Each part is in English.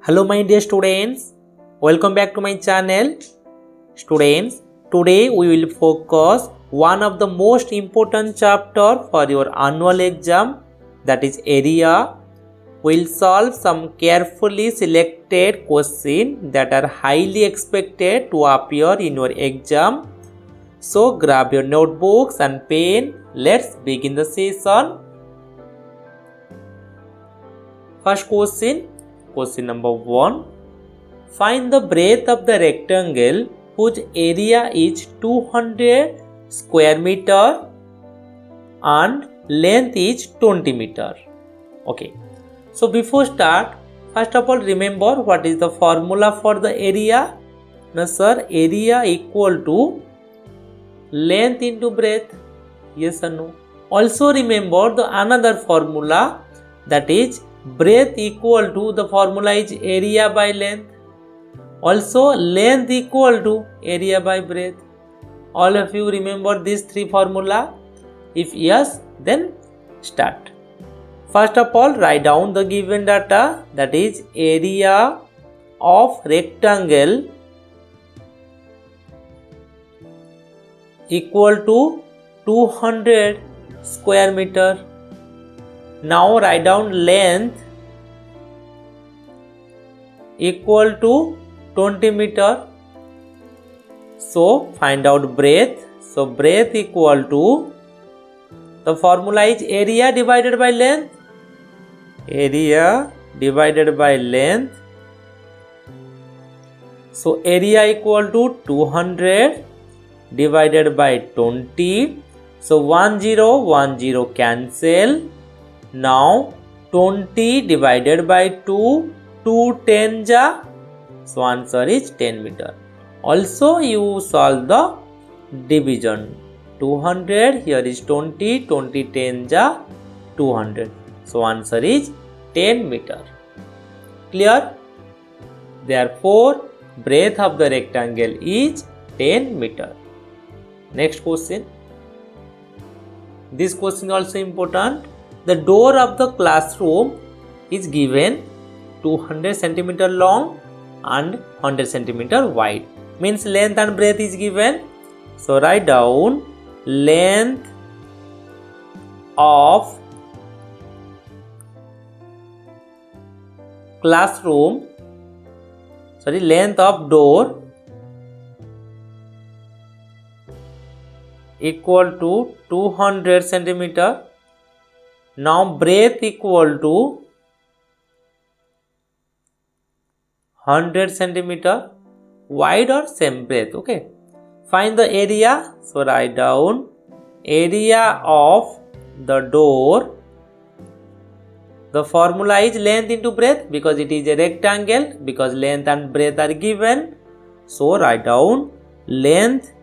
Hello my dear students, welcome back to my channel. Students, today we will focus one of the most important chapter for your annual exam, that is area. We'll solve some carefully selected questions that are highly expected to appear in your exam. So grab your notebooks and pen. Let's begin the session. First question. Question number 1. Find the breadth of the rectangle whose area is 200 square meter and length is 20 meter. Okay. So before start, first of all remember what is the formula for the area. Now sir, area equal to length into breadth. Yes or no? Also remember the another formula, that is breadth equal to the formula is area by length. Also length equal to area by breadth. All of you remember these three formula? If yes, then start. First of all, write down the given data, that is area of rectangle equal to 200 square meter. Now write down length equal to 20 meter. So find out breadth. So breadth equal to, the formula is area divided by length. Area divided by length. So area equal to 200 divided by 20. So 10 cancel. Now 20 divided by 2, 2 10 ja. So answer is 10 meter. Also you solve the division. 200 here is 20, 20 10 ja 200. So answer is 10 meter. Clear? Therefore breadth of the rectangle is 10 meter. Next question. This question also important. The door of the classroom is given 200 centimeter long and 100 centimeter wide. Means length and breadth is given. So write down length of classroom, length of door equal to 200 centimeter. Now breadth equal to 100 centimeter, wide or same breadth. Okay. Find the area. So write down area of the door. The formula is length into breadth because it is a rectangle, because length and breadth are given. So write down length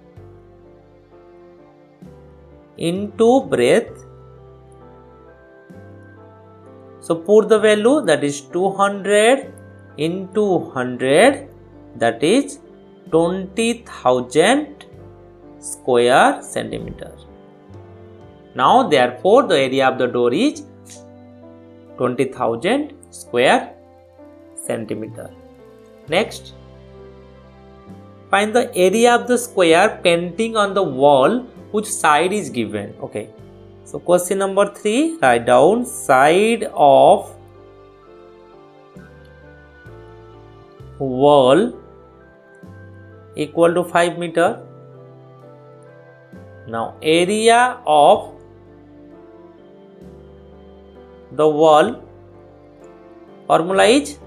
into breadth. So put the value, that is 200 into 100, that is 20,000 square centimeter. Now therefore the area of the door is 20,000 square centimeter. Next, find the area of the square painting on the wall which side is given. Okay. So question number 3, write down side of wall equal to 5 meter. Now area of the wall, formula is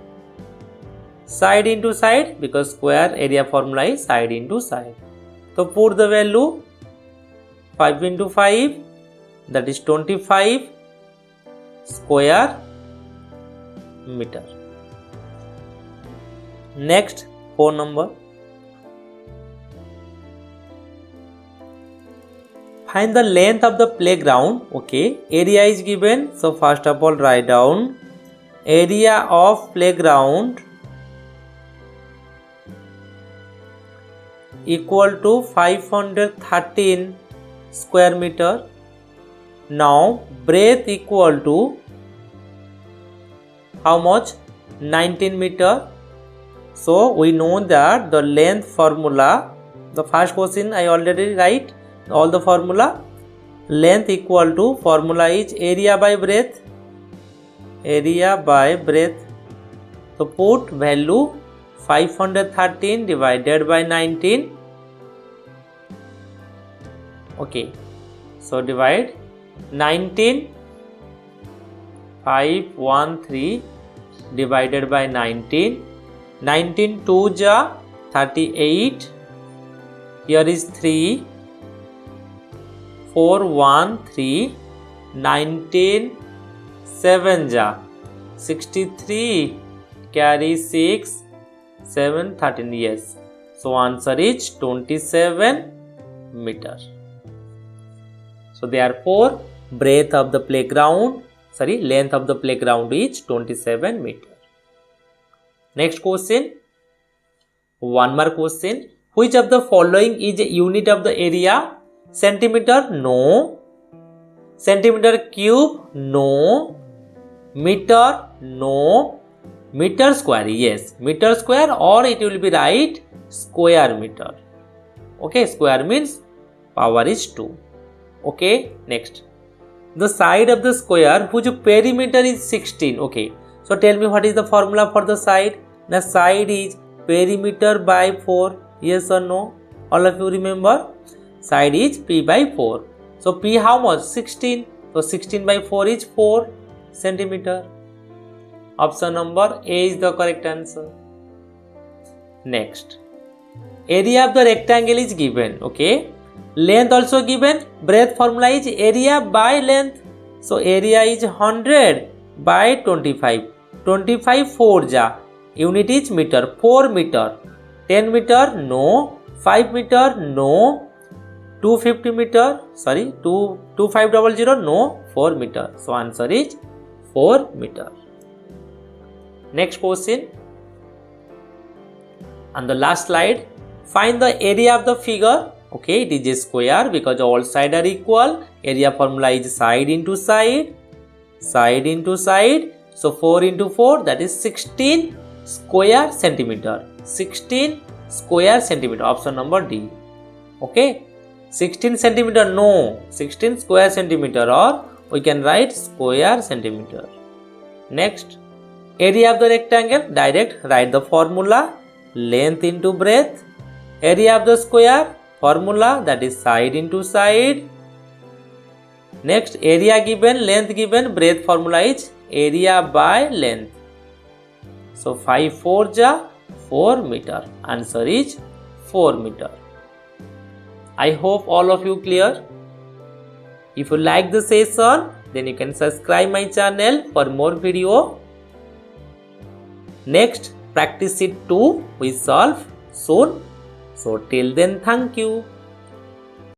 side into side, because square area formula is side into side. So put the value 5 into 5, that is 25 square meter. Next, 4 number. Find the length of the playground. Okay, area is given. So first of all write down area of playground equal to 513 square meter. Now breadth equal to how much? 19 meter. So we know that the length formula, the first question I already write all the formula. Length equal to, formula is area by breadth. Area by breadth. So put value 513 divided by 19. Okay, so divide 19, 513 divided by 19. 19 2 ja 38. Here is 3. 4 1 3. 19 7 ja 63. Carry 6 7 13. Yes. So answer is 27 meter. So therefore length of the playground is 27 meter. Next question. One more question. Which of the following is a unit of the area? Centimeter? No. Centimeter cube? No. Meter? No. Meter square? Yes. Meter square, or it will be right square meter. Okay, square means power is 2. Okay, next. The side of the square whose perimeter is 16. Okay, so tell me what is the formula for the side? The side is perimeter by 4. Yes or no? All of you remember? Side is P by 4. So P how much? 16. So 16 by 4 is 4 centimeter. Option number A is the correct answer. Next. Area of the rectangle is given. Okay. Length also given. Breadth formula is area by length. So area is 100 by 25. 25 4 ja. Unit is meter. 4 meter. 10 meter? No. 5 meter? No. 250 meter? Sorry. 2500? No. 4 meter. So answer is 4 meter. Next question. On the last slide. Find the area of the figure. Okay, it is a square because all sides are equal. Area formula is side into side. Side into side. So 4 into 4, that is 16 square centimeter. 16 square centimeter. Option number D. Okay. 16 centimeter, no. 16 square centimeter, or we can write square centimeter. Next. Area of the rectangle. Direct write the formula. Length into breadth. Area of the square. Formula, that is side into side. Next, area given, length given, breadth formula is area by length. So 5 4 ja 4 meter. Answer is 4 meter. I hope all of you clear. If you like the session, then you can subscribe my channel for more video. Next, practice sheet 2 we solve soon. So till then, thank you.